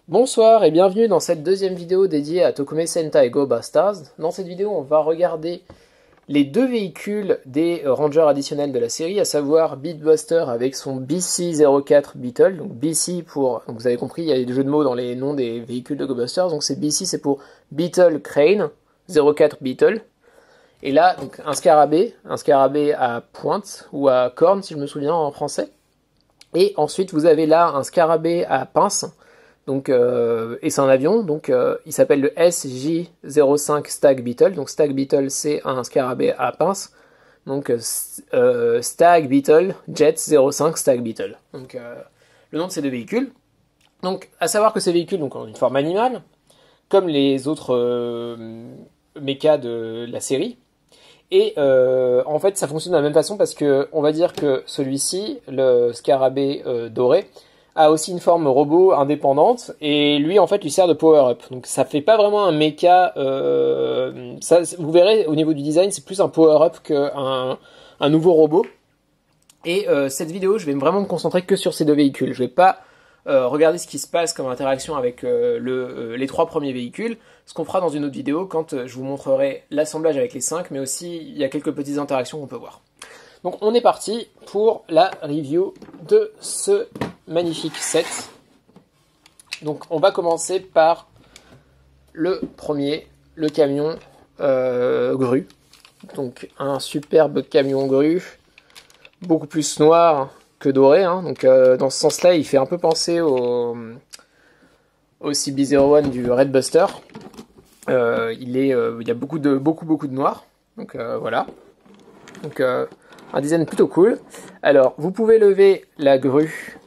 Bonsoir et bienvenue dans cette deuxième vidéo dédiée à Tokome Sentai Go Bastards. Dans cette vidéo, on va regarder les deux véhicules des Rangers additionnels de la série, à savoir Beatbuster avec son BC-04 Beetle. Donc BC pour, donc vous avez compris, il y a des jeux de mots dans les noms des véhicules de Go Busters. Donc c'est BC, c'est pour Beetle Crane, 04 Beetle. Et là, donc un scarabée à pointe ou à corne si je me souviens en français. Et ensuite vous avez là un scarabée à pince. Donc, et c'est un avion, donc il s'appelle le SJ-05 Stag Beetle. Donc Stag Beetle, c'est un scarabée à pince. Donc Stag Beetle Jet 05 Stag Beetle. Donc le nom de ces deux véhicules. Donc à savoir que ces véhicules donc, ont une forme animale, comme les autres mechas de la série. Et en fait ça fonctionne de la même façon parce que on va dire que celui-ci, le scarabée doré, a aussi une forme robot indépendante et lui en fait lui sert de power-up. Donc ça fait pas vraiment un mecha, ça, vous verrez au niveau du design c'est plus un power-up qu'un nouveau robot. Et cette vidéo je vais vraiment me concentrer que sur ces deux véhicules. Je vais pas regarder ce qui se passe comme interaction avec les trois premiers véhicules, ce qu'on fera dans une autre vidéo quand je vous montrerai l'assemblage avec les 5, mais aussi il y a quelques petites interactions qu'on peut voir. Donc on est parti pour la review de ce magnifique set. Donc on va commencer par le premier, le camion grue. Donc un superbe camion grue, beaucoup plus noir que doré. Hein. Donc dans ce sens-là, il fait un peu penser au CB01 du Red Buster. Il y a beaucoup de noir. Donc voilà. Donc un design plutôt cool. Alors, vous pouvez lever la grue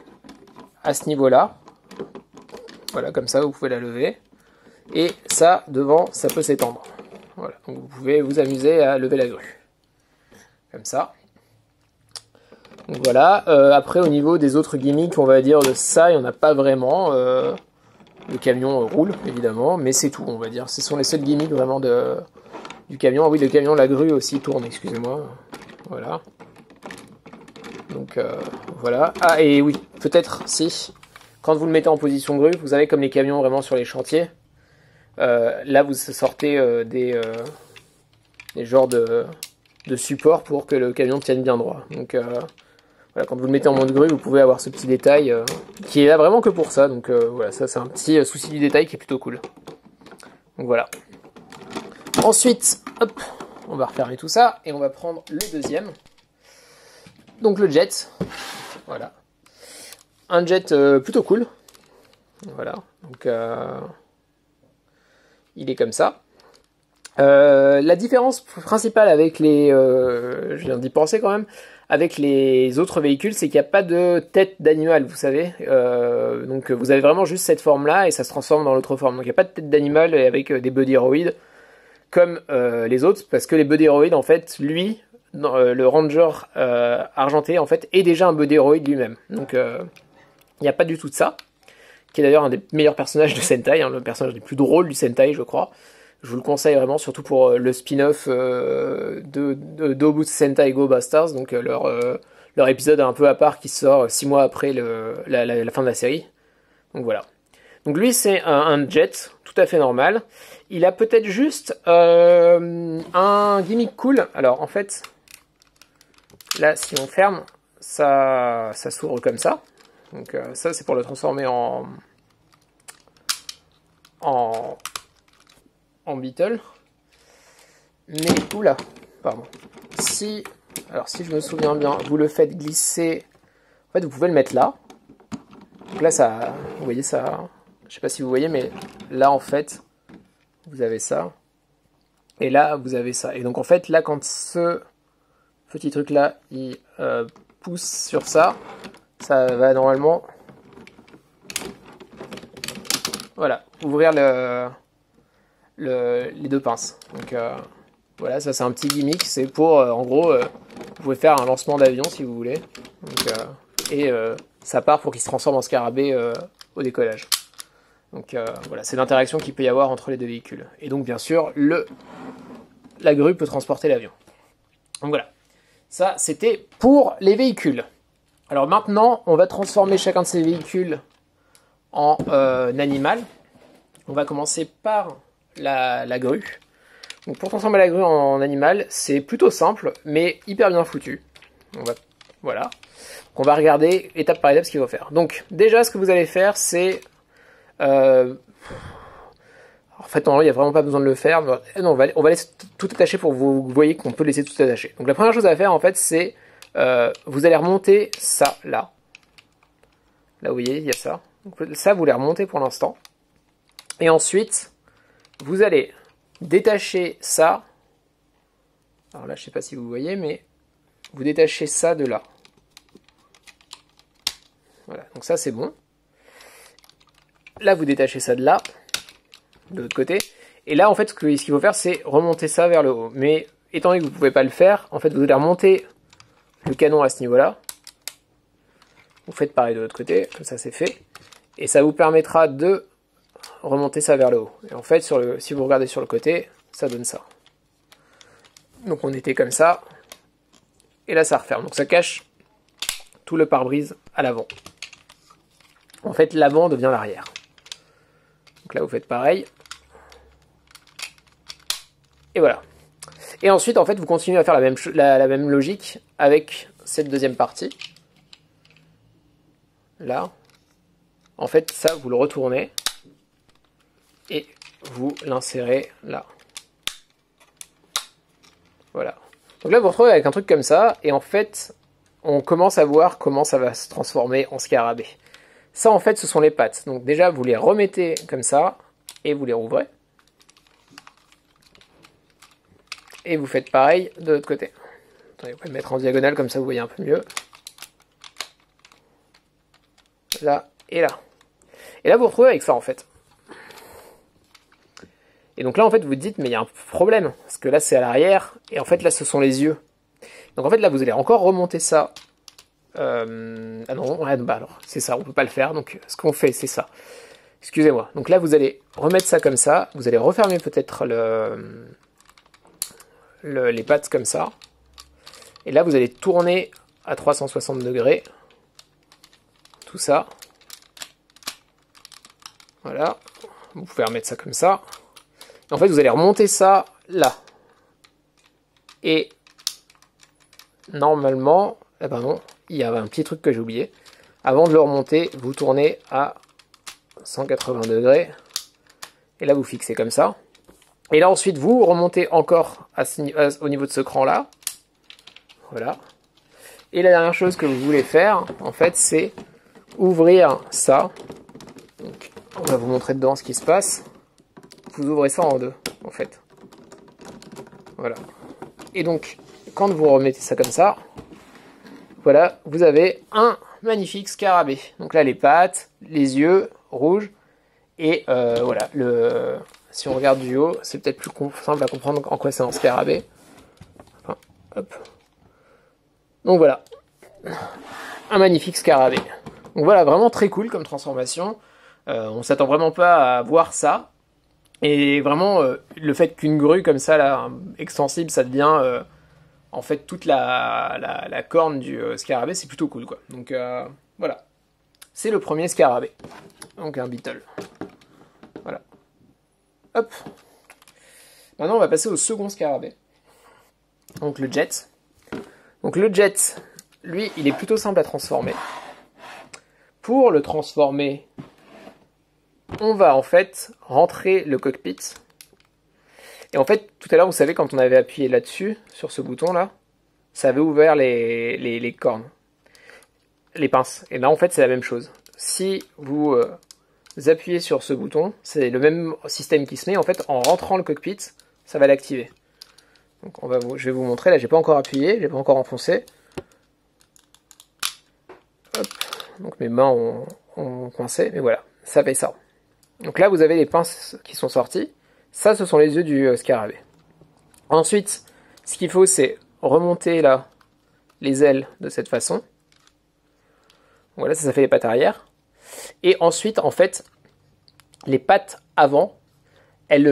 à ce niveau-là. Voilà, comme ça, vous pouvez la lever. Et ça, devant, ça peut s'étendre. Voilà, donc vous pouvez vous amuser à lever la grue. Comme ça. Donc voilà, après, au niveau des autres gimmicks, on va dire de ça, il n'y en a pas vraiment. Le camion roule, évidemment, mais c'est tout, on va dire. Ce sont les seuls gimmicks vraiment du camion. Ah oui, le camion, la grue aussi tourne, excusez-moi. Voilà. Donc voilà. Ah et oui, peut-être si, quand vous le mettez en position grue, vous avez comme les camions vraiment sur les chantiers. Là vous sortez des genres de supports pour que le camion tienne bien droit. Donc voilà, quand vous le mettez en mode grue, vous pouvez avoir ce petit détail qui est là vraiment que pour ça. Donc voilà, ça c'est un petit souci du détail qui est plutôt cool. Donc voilà. Ensuite, hop, on va refermer tout ça et on va prendre le deuxième. Donc le jet, voilà, un jet plutôt cool, voilà, donc il est comme ça. La différence principale avec les, je viens d'y penser quand même, avec les autres véhicules, c'est qu'il n'y a pas de tête d'animal, vous savez, donc vous avez vraiment juste cette forme-là et ça se transforme dans l'autre forme, donc il n'y a pas de tête d'animal avec des Body Heroids comme les autres, parce que les Body Heroids, en fait, lui, le Ranger argenté en fait est déjà un Body Heroid lui-même. Donc il n'y a pas du tout de ça. Qui est d'ailleurs un des meilleurs personnages de Sentai, hein, le personnage le plus drôle du Sentai, je crois. Je vous le conseille vraiment, surtout pour le spin-off d'Obutsu Sentai Go Bastards, donc leur épisode un peu à part qui sort 6 mois après la fin de la série. Donc voilà. Donc lui c'est un jet tout à fait normal. Il a peut-être juste un gimmick cool. Alors en fait, là, si on ferme, ça s'ouvre comme ça. Donc ça, c'est pour le transformer en Beetle. Mais, oula, pardon. Alors si je me souviens bien, vous le faites glisser. En fait, vous pouvez le mettre là. Donc là, ça, vous voyez ça. Je sais pas si vous voyez, mais là, en fait, vous avez ça. Et là, vous avez ça. Et donc, en fait, là, quand ce petit truc là, il pousse sur ça, ça va normalement, voilà, ouvrir les deux pinces. Donc voilà, ça c'est un petit gimmick, c'est pour, en gros, vous pouvez faire un lancement d'avion si vous voulez. Donc, ça part pour qu'il se transforme en scarabée au décollage. Donc voilà, c'est l'interaction qu'il peut y avoir entre les deux véhicules. Et donc bien sûr, la grue peut transporter l'avion. Donc voilà. Ça, c'était pour les véhicules. Alors maintenant, on va transformer chacun de ces véhicules en animal. On va commencer par la grue. Donc pour transformer la grue en animal, c'est plutôt simple, mais hyper bien foutu. Voilà. Donc on va regarder étape par étape ce qu'il faut faire. Donc déjà, ce que vous allez faire, c'est... en fait, normalement, il n'y a vraiment pas besoin de le faire. Non, on va laisser tout attacher pour que vous voyez qu'on peut laisser tout attaché. Donc la première chose à faire, en fait, c'est... vous allez remonter ça, là. Là, vous voyez, il y a ça. Donc, ça, vous les remontez pour l'instant. Et ensuite, vous allez détacher ça. Alors là, je sais pas si vous voyez, mais vous détachez ça de là. Voilà, donc ça, c'est bon. Là, vous détachez ça de là, de l'autre côté. Et là, en fait, ce qu'il faut faire, c'est remonter ça vers le haut. Mais étant donné que vous ne pouvez pas le faire, en fait, vous allez remonter le canon à ce niveau-là. Vous faites pareil de l'autre côté, comme ça, c'est fait. Et ça vous permettra de remonter ça vers le haut. Et en fait, si vous regardez sur le côté, ça donne ça. Donc on était comme ça. Et là, ça referme. Donc ça cache tout le pare-brise à l'avant. En fait, l'avant devient l'arrière. Donc là, vous faites pareil. Et voilà. Et ensuite, en fait, vous continuez à faire la même logique avec cette deuxième partie. Là. En fait, ça, vous le retournez. Et vous l'insérez là. Voilà. Donc là, vous vous retrouvez avec un truc comme ça. Et en fait, on commence à voir comment ça va se transformer en scarabée. Ça, en fait, ce sont les pattes. Donc déjà, vous les remettez comme ça. Et vous les rouvrez. Et vous faites pareil de l'autre côté. Attendez, vous pouvez le mettre en diagonale, comme ça vous voyez un peu mieux. Là et là. Et là, vous vous retrouvez avec ça, en fait. Et donc là, en fait, vous vous dites, mais il y a un problème. Parce que là, c'est à l'arrière. Et en fait, là, ce sont les yeux. Donc en fait, là, vous allez encore remonter ça. Ah non, ouais, bah alors, c'est ça, on peut pas le faire. Donc ce qu'on fait, c'est ça. Excusez-moi. Donc là, vous allez remettre ça comme ça. Vous allez refermer peut-être les pattes comme ça. Et là, vous allez tourner à 360 degrés. Tout ça. Voilà. Vous pouvez remettre ça comme ça. Et en fait, vous allez remonter ça là. Et normalement, eh ben non, il y avait un petit truc que j'ai oublié. Avant de le remonter, vous tournez à 180 degrés. Et là, vous fixez comme ça. Et là, ensuite, vous remontez encore au niveau de ce cran-là. Voilà. Et la dernière chose que vous voulez faire, en fait, c'est ouvrir ça. Donc, on va vous montrer dedans ce qui se passe. Vous ouvrez ça en deux, en fait. Voilà. Et donc, quand vous remettez ça comme ça, voilà, vous avez un magnifique scarabée. Donc là, les pattes, les yeux rouges. Et voilà, si on regarde du haut, c'est peut-être plus simple à comprendre en quoi c'est un scarabée. Enfin, hop. Donc voilà, un magnifique scarabée. Donc voilà, vraiment très cool comme transformation. On s'attend vraiment pas à voir ça. Et vraiment, le fait qu'une grue comme ça, là, extensible, ça devient en fait toute la corne du scarabée, c'est plutôt cool, quoi. Donc voilà, c'est le premier scarabée. Donc un beetle. Voilà. Hop. Maintenant, on va passer au second scarabée. Donc le jet. Donc le jet, lui, il est plutôt simple à transformer. Pour le transformer, on va en fait rentrer le cockpit. Et en fait, tout à l'heure, vous savez, quand on avait appuyé là-dessus, sur ce bouton-là, ça avait ouvert les cornes, les pinces. Et là, en fait, c'est la même chose. Si vous appuyez sur ce bouton, c'est le même système qui se met. En fait, en rentrant le cockpit, ça va l'activer. Donc je vais vous montrer. Là, j'ai pas encore appuyé, j'ai pas encore enfoncé. Hop. Donc mes mains ont coincé, mais voilà, ça fait ça. Donc là, vous avez les pinces qui sont sorties. Ça, ce sont les yeux du scarabée. Ensuite, ce qu'il faut, c'est remonter là les ailes de cette façon. Voilà, ça fait les pattes arrière. Et ensuite, en fait, les pattes avant, elles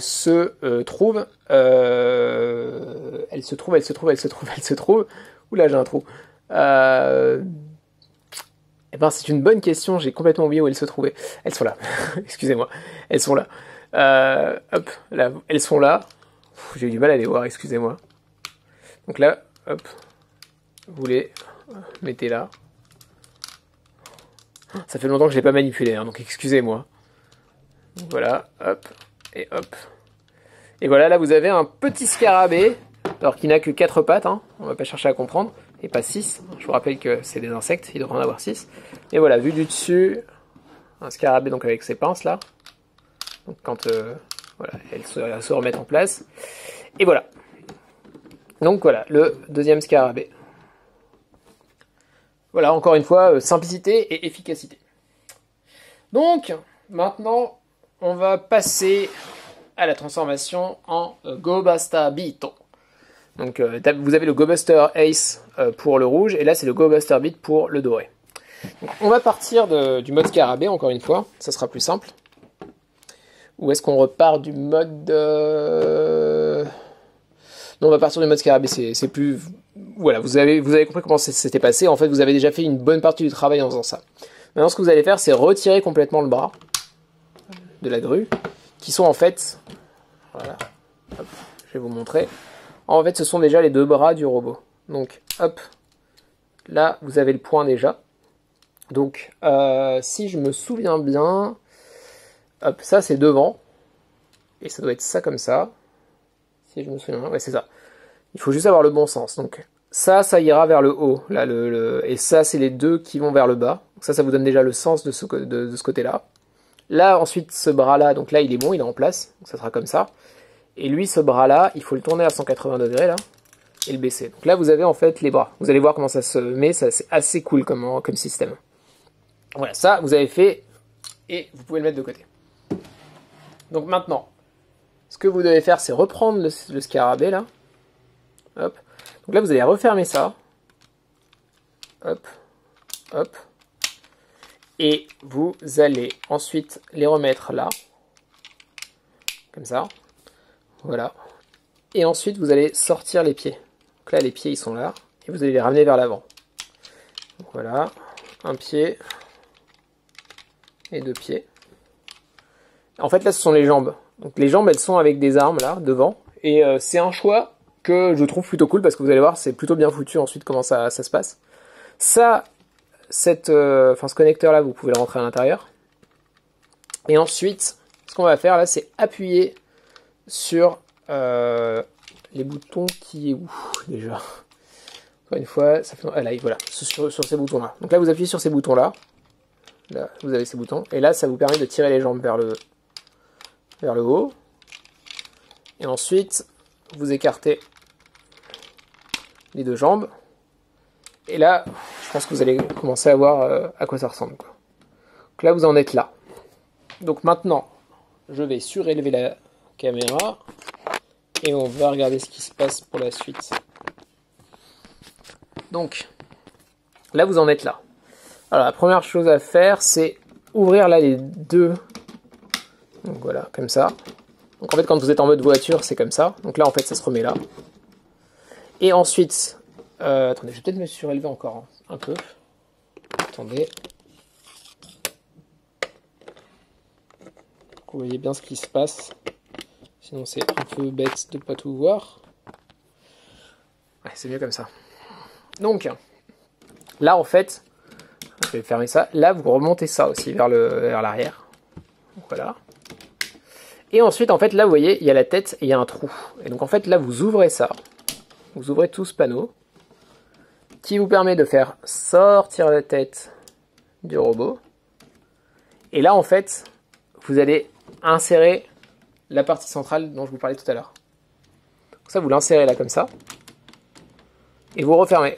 se trouvent. Oula, j'ai un trou. Eh ben, c'est une bonne question, j'ai complètement oublié où elles se trouvaient. Elles sont là, excusez-moi, elles sont là. Hop, là, elles sont là. J'ai eu du mal à les voir, excusez-moi. Donc là, hop, vous les mettez là. Ça fait longtemps que je l'ai pas manipulé, hein, donc excusez-moi. Voilà, hop, et hop. Et voilà, là vous avez un petit scarabée, alors qu'il n'a que 4 pattes, hein, on va pas chercher à comprendre, et pas 6. Je vous rappelle que c'est des insectes, il devrait en avoir 6. Et voilà, vu du dessus, un scarabée donc avec ses pinces là. Donc quand voilà, elles se remettent en place. Et voilà. Donc voilà, le deuxième scarabée. Voilà, encore une fois, simplicité et efficacité. Donc, maintenant, on va passer à la transformation en Go-Buster Beat. Donc, vous avez le Go-Buster Ace pour le rouge, et là, c'est le Go-Buster Beat pour le doré. Donc, on va partir du mode scarabée, encore une fois, ça sera plus simple. Ou est-ce qu'on repart du mode... Non, on va partir du mode scarabée, c'est plus... Voilà, vous avez compris comment c'était passé. En fait, vous avez déjà fait une bonne partie du travail en faisant ça. Maintenant, ce que vous allez faire, c'est retirer complètement le bras de la grue, qui sont en fait... Voilà, hop, je vais vous montrer. En fait, ce sont déjà les 2 bras du robot. Donc, hop, là, vous avez le point déjà. Donc, si je me souviens bien... Hop, ça, c'est devant. Et ça doit être ça comme ça. Si je me souviens, ouais, c'est ça. Il faut juste avoir le bon sens. Donc ça ira vers le haut. Là, et ça, c'est les 2 qui vont vers le bas. Donc ça vous donne déjà le sens de ce côté-là. Là, ensuite, ce bras-là, donc là, il est bon, il est en place. Donc ça sera comme ça. Et lui, ce bras-là, il faut le tourner à 180 degrés, là, et le baisser. Donc là, vous avez en fait les bras. Vous allez voir comment ça se met. Ça, c'est assez cool comme système. Voilà, ça, vous avez fait, et vous pouvez le mettre de côté. Donc maintenant, ce que vous devez faire, c'est reprendre le scarabée, là. Hop. Donc là, vous allez refermer ça. Hop. Hop. Et vous allez ensuite les remettre là. Comme ça. Voilà. Et ensuite, vous allez sortir les pieds. Donc là, les pieds, ils sont là. Et vous allez les ramener vers l'avant. Voilà. Un pied. Et 2 pieds. En fait, là, ce sont les jambes. Donc les jambes, elles sont avec des armes, là, devant. Et c'est un choix que je trouve plutôt cool, parce que vous allez voir, c'est plutôt bien foutu ensuite comment ça se passe. Ça, ce connecteur-là, vous pouvez le rentrer à l'intérieur. Et ensuite, ce qu'on va faire, là, c'est appuyer sur les boutons qui est où, déjà. Encore une fois, ça fait... Ah là, voilà, sur ces boutons-là. Donc là, vous appuyez sur ces boutons-là. Là, vous avez ces boutons. Et là, ça vous permet de tirer les jambes vers le haut. Et ensuite, vous écartez les 2 jambes. Et là, je pense que vous allez commencer à voir à quoi ça ressemble, quoi. Donc là, vous en êtes là. Donc maintenant, je vais surélever la caméra. Et on va regarder ce qui se passe pour la suite. Donc, là, vous en êtes là. Alors, la première chose à faire, c'est ouvrir là les 2. Donc voilà, comme ça. Donc en fait, quand vous êtes en mode voiture, c'est comme ça. Donc là, en fait, ça se remet là. Et ensuite... attendez, je vais peut-être me surélever encore un peu. Attendez. Vous voyez bien ce qui se passe. Sinon, c'est un peu bête de ne pas tout voir. Ouais, c'est mieux comme ça. Donc, là, en fait, je vais fermer ça. Là, vous remontez ça aussi vers l'arrière. Voilà. Et ensuite, en fait, là, vous voyez, il y a la tête et il y a un trou. Et donc, en fait, là, vous ouvrez ça. Vous ouvrez tout ce panneau qui vous permet de faire sortir la tête du robot. Et là, en fait, vous allez insérer la partie centrale dont je vous parlais tout à l'heure. Ça, vous l'insérez là comme ça. Et vous refermez.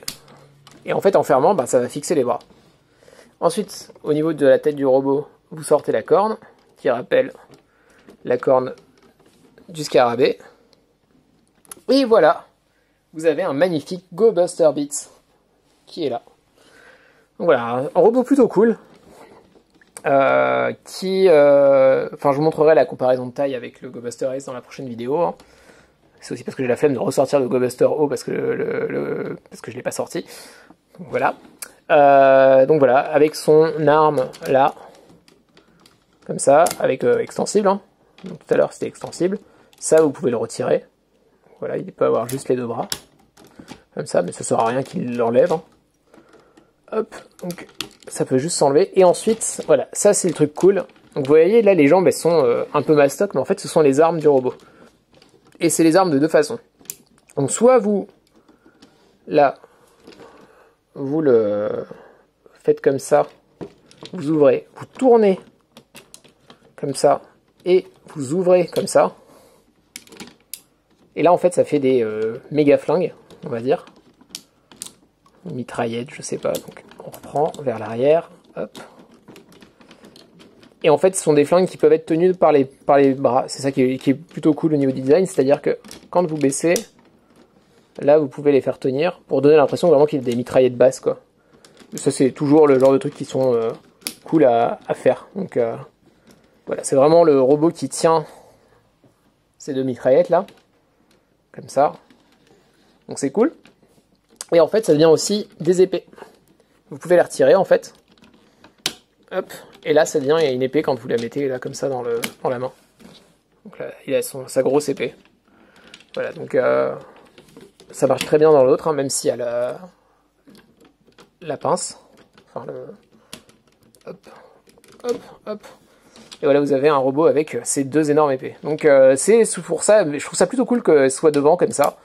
Et en fait, en fermant, ça va fixer les bras. Ensuite, au niveau de la tête du robot, vous sortez la corne, qui rappelle la corne du scarabée. Et voilà, vous avez un magnifique Go-Buster Beat qui est là. Donc voilà, un robot plutôt cool. Je vous montrerai la comparaison de taille avec le Go-Buster Ace dans la prochaine vidéo. Hein. C'est aussi parce que j'ai la flemme de ressortir le Go-Buster O parce que je l'ai pas sorti. Donc voilà. Donc voilà, avec son arme là, comme ça, avec extensible. Hein. Donc, tout à l'heure c'était extensible. Ça, vous pouvez le retirer. Voilà, il peut avoir juste les deux bras. Comme ça, mais ça ne sert à rien qu'il l'enlève. Hein. Hop, donc ça peut juste s'enlever. Et ensuite, voilà, ça c'est le truc cool. Donc vous voyez, là les jambes elles sont un peu mastoc, mais en fait ce sont les armes du robot. Et c'est les armes de deux façons. Donc soit vous, là, vous le faites comme ça, vous ouvrez, vous tournez comme ça, et vous ouvrez comme ça. Et là en fait ça fait des méga flingues, on va dire. Mitraillette, je sais pas. Donc on reprend vers l'arrière, hop. Et en fait ce sont des flingues qui peuvent être tenues par les bras. C'est ça qui est plutôt cool au niveau du design, c'est-à-dire que quand vous baissez, là vous pouvez les faire tenir pour donner l'impression vraiment qu'il y a des mitraillettes basses, quoi. Ça c'est toujours le genre de trucs qui sont cool à faire. Donc voilà, c'est vraiment le robot qui tient ces deux mitraillettes là, comme ça. Donc c'est cool. Et en fait ça devient aussi des épées. Vous pouvez les retirer en fait. Hop. Et là ça devient une épée quand vous la mettez là comme ça dans la main. Donc là il a sa grosse épée. Voilà, donc ça marche très bien dans l'autre, hein, même s'il y a la pince. Enfin hop, hop, hop. Et voilà, vous avez un robot avec ces deux énormes épées. Donc c'est pour ça, je trouve ça plutôt cool que ce soit devant comme ça,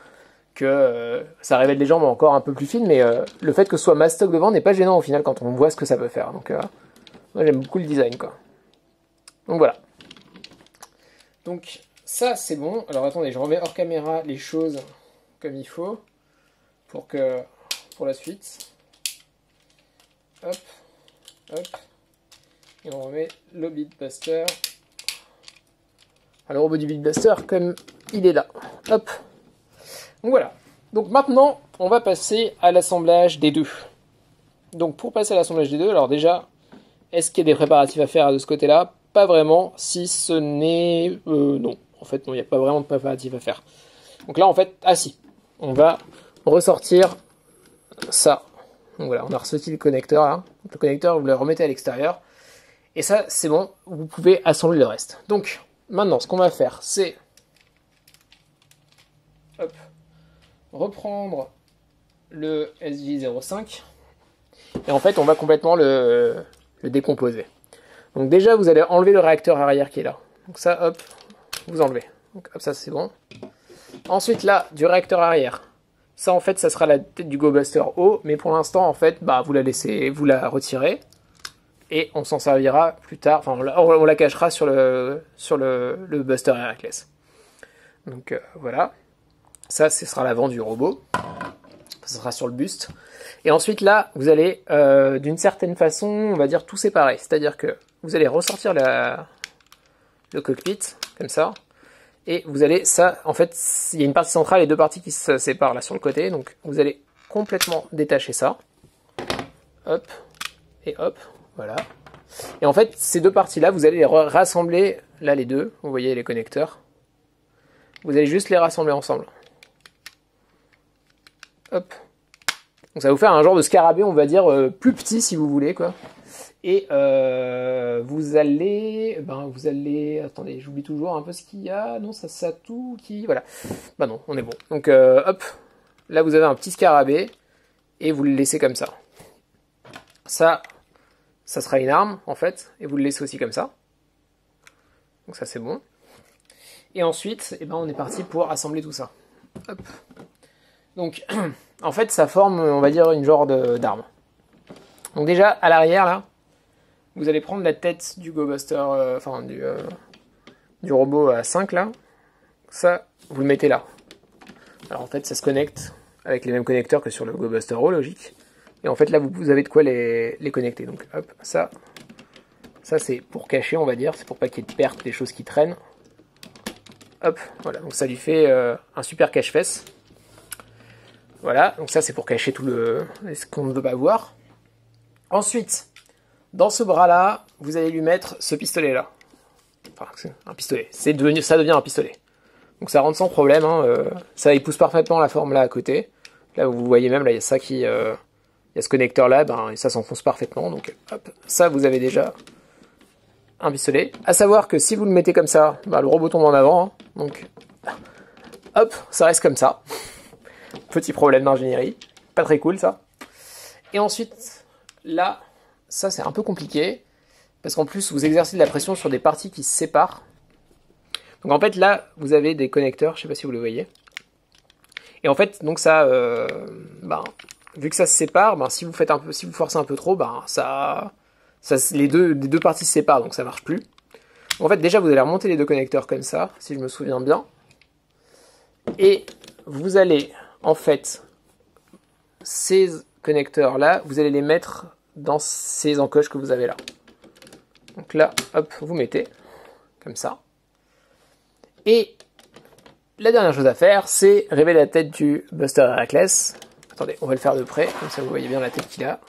que ça révèle des jambes encore un peu plus fines, mais le fait que ce soit mastoc devant n'est pas gênant au final quand on voit ce que ça peut faire. Donc moi j'aime beaucoup le design, quoi. Donc voilà. Donc ça c'est bon. Alors attendez, je remets hors caméra les choses comme il faut pour la suite. Hop, hop. Et on remet le Beatbuster. Alors, le robot du Beatbuster, comme il est là. Hop. Donc voilà. Donc maintenant, on va passer à l'assemblage des deux. Donc pour passer à l'assemblage des deux, alors déjà, est-ce qu'il y a des préparatifs à faire de ce côté-là? Pas vraiment, si ce n'est... non. En fait, non, il n'y a pas vraiment de préparatifs à faire. Donc là, en fait... Ah si. On va ressortir ça. Donc voilà, on a ressorti le connecteur là. Donc, le connecteur, vous le remettez à l'extérieur. Et ça, c'est bon, vous pouvez assembler le reste. Donc, maintenant, ce qu'on va faire, c'est reprendre le SJ05. Et en fait, on va complètement le décomposer. Donc déjà, vous allez enlever le réacteur arrière qui est là. Donc ça, hop, vous enlevez. Donc hop, ça c'est bon. Ensuite, là, du réacteur arrière. Ça, en fait, ça sera la tête du GoBuster haut. Mais pour l'instant, en fait, bah, vous la retirez. Et on s'en servira plus tard, enfin on la cachera sur le Buster Heracles. Donc voilà, ça ce sera l'avant du robot, ça sera sur le buste. Et ensuite là, vous allez d'une certaine façon, on va dire tout séparer. C'est-à-dire que vous allez ressortir le cockpit, comme ça. Et vous allez, ça, en fait, il y a une partie centrale et deux parties qui se séparent là sur le côté. Donc vous allez complètement détacher ça. Hop, et hop. Voilà. Et en fait, ces deux parties-là, vous allez les rassembler, là les deux, vous voyez les connecteurs. Vous allez juste les rassembler ensemble. Hop. Donc ça va vous faire un genre de scarabée, on va dire, plus petit si vous voulez, quoi. Et vous allez... Attendez, j'oublie toujours un peu ce qu'il y a. Non, ça tout qui... Voilà. Bah non, on est bon. Donc hop. Là, vous avez un petit scarabée. Et vous le laissez comme ça. Ça sera une arme, en fait, et vous le laissez aussi comme ça. Donc ça, c'est bon. Et ensuite, eh ben, on est parti pour assembler tout ça. Hop. Donc, en fait, ça forme, on va dire, une genre d'arme. Donc déjà, à l'arrière, là, vous allez prendre la tête du GoBuster, du robot à 5, là. Ça, vous le mettez là. Alors, en fait, ça se connecte avec les mêmes connecteurs que sur le GoBuster O, logique. Et en fait, là, vous avez de quoi les connecter. Donc, hop, ça c'est pour cacher, on va dire. C'est pour pas qu'il y ait de perte des choses qui traînent. Hop, voilà. Donc, ça lui fait un super cache-fesse. Voilà. Donc, ça, c'est pour cacher tout ce qu'on ne veut pas voir. Ensuite, dans ce bras-là, vous allez lui mettre ce pistolet-là. Enfin, un pistolet. Ça devient un pistolet. Donc, ça rentre sans problème. Hein. Ça épouse parfaitement la forme là à côté. Là, vous voyez même, là, il y a ça qui il y a ce connecteur là, ben, ça s'enfonce parfaitement, donc hop, ça vous avez déjà un pistolet. À savoir que si vous le mettez comme ça, ben, le robot tombe en avant, hein, donc hop, ça reste comme ça. Petit problème d'ingénierie, pas très cool ça. Et ensuite, là, ça c'est un peu compliqué, parce qu'en plus vous exercez de la pression sur des parties qui se séparent. Donc en fait là, vous avez des connecteurs, je sais pas si vous le voyez. Et en fait, donc ça, ben, vu que ça se sépare, ben, si vous forcez un peu trop, ben, les deux parties se séparent, donc ça marche plus. En fait, déjà, vous allez remonter les deux connecteurs comme ça, si je me souviens bien. Et vous allez, en fait, ces connecteurs-là, vous allez les mettre dans ces encoches que vous avez là. Donc là, hop, vous mettez, comme ça. Et la dernière chose à faire, c'est révéler la tête du Buster Heracles. Attendez, on va le faire de près, comme ça vous voyez bien la tête qu'il a.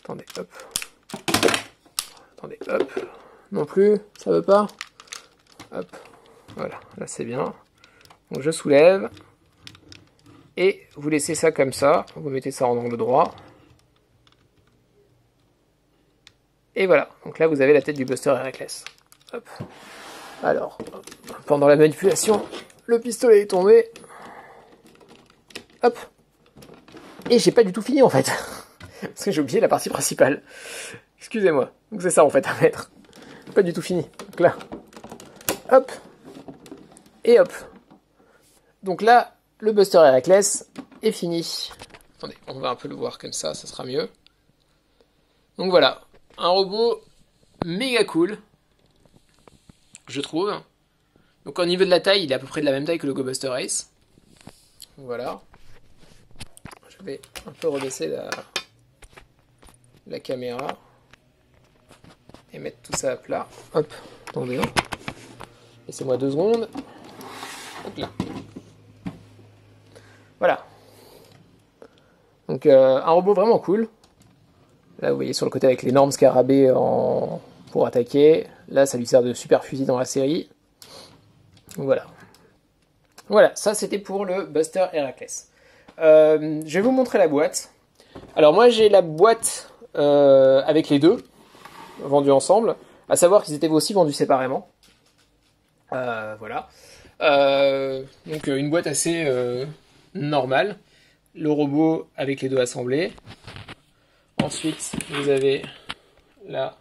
Attendez, hop. Attendez, hop. Non plus, ça veut pas. Hop, voilà, là c'est bien. Donc je soulève. Et vous laissez ça comme ça. Vous mettez ça en angle droit. Et voilà, donc là vous avez la tête du Buster Heracles. Hop. Alors, pendant la manipulation, le pistolet est tombé. Hop. Et j'ai pas du tout fini en fait. Parce que j'ai oublié la partie principale. Excusez-moi. Donc c'est ça en fait à mettre. Pas du tout fini. Donc là. Hop. Et hop. Donc là, le Buster Heracles est fini. Attendez, on va un peu le voir comme ça sera mieux. Donc voilà. Un robot méga cool. Je trouve. Donc au niveau de la taille, il est à peu près de la même taille que le Go Buster Ace. Voilà. Je vais un peu rebaisser la caméra et mettre tout ça à plat. Hop, attendez. Laissez-moi 2 secondes. Hop là. Voilà. Donc un robot vraiment cool. Là vous voyez sur le côté avec l'énorme scarabée pour attaquer. Là ça lui sert de super fusil dans la série. Voilà. Voilà, ça c'était pour le Buster Heracles. Je vais vous montrer la boîte. Alors moi j'ai la boîte avec les deux vendus ensemble. À savoir qu'ils étaient aussi vendus séparément. Voilà. Donc une boîte assez normale. Le robot avec les deux assemblés. Ensuite vous avez là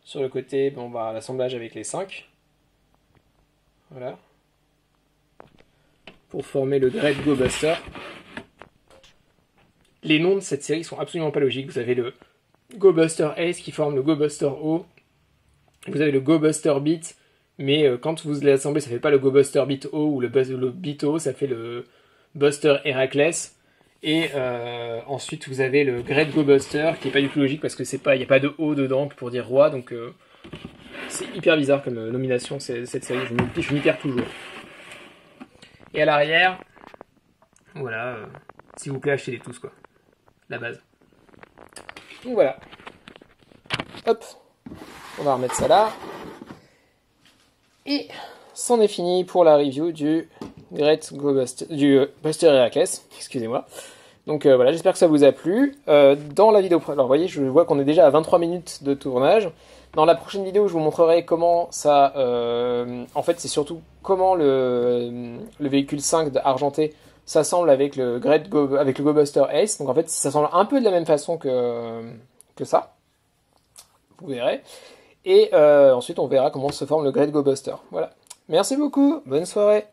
sur le côté bon, bah, l'assemblage avec les 5. Voilà. Pour former le Great Go Buster. Les noms de cette série sont absolument pas logiques. Vous avez le Go Buster Ace qui forme le Go Buster O. Vous avez le Go Buster Beat, mais quand vous l'assemblez, ça fait pas le Go Buster Beat O ou le Beat O, ça fait le Buster Heracles. Et ensuite vous avez le Great Go Buster qui est pas du tout logique parce que il n'y a pas de O dedans pour dire roi, donc c'est hyper bizarre comme nomination cette série. Je m'y perds toujours. Et à l'arrière, voilà, s'il vous plaît, achetez-les tous, quoi. La base. Donc voilà. Hop. On va remettre ça là. Et c'en est fini pour la review du Buster Heracles. Excusez-moi. Donc voilà, j'espère que ça vous a plu. Dans la vidéo... Alors vous voyez, je vois qu'on est déjà à 23 minutes de tournage. Dans la prochaine vidéo, je vous montrerai comment ça... en fait, c'est surtout comment le véhicule 5 argenté s'assemble avec le Go Buster Ace. Donc en fait, ça s'assemble un peu de la même façon que ça. Vous verrez. Et ensuite, on verra comment se forme le Great Go Buster. Voilà. Merci beaucoup. Bonne soirée.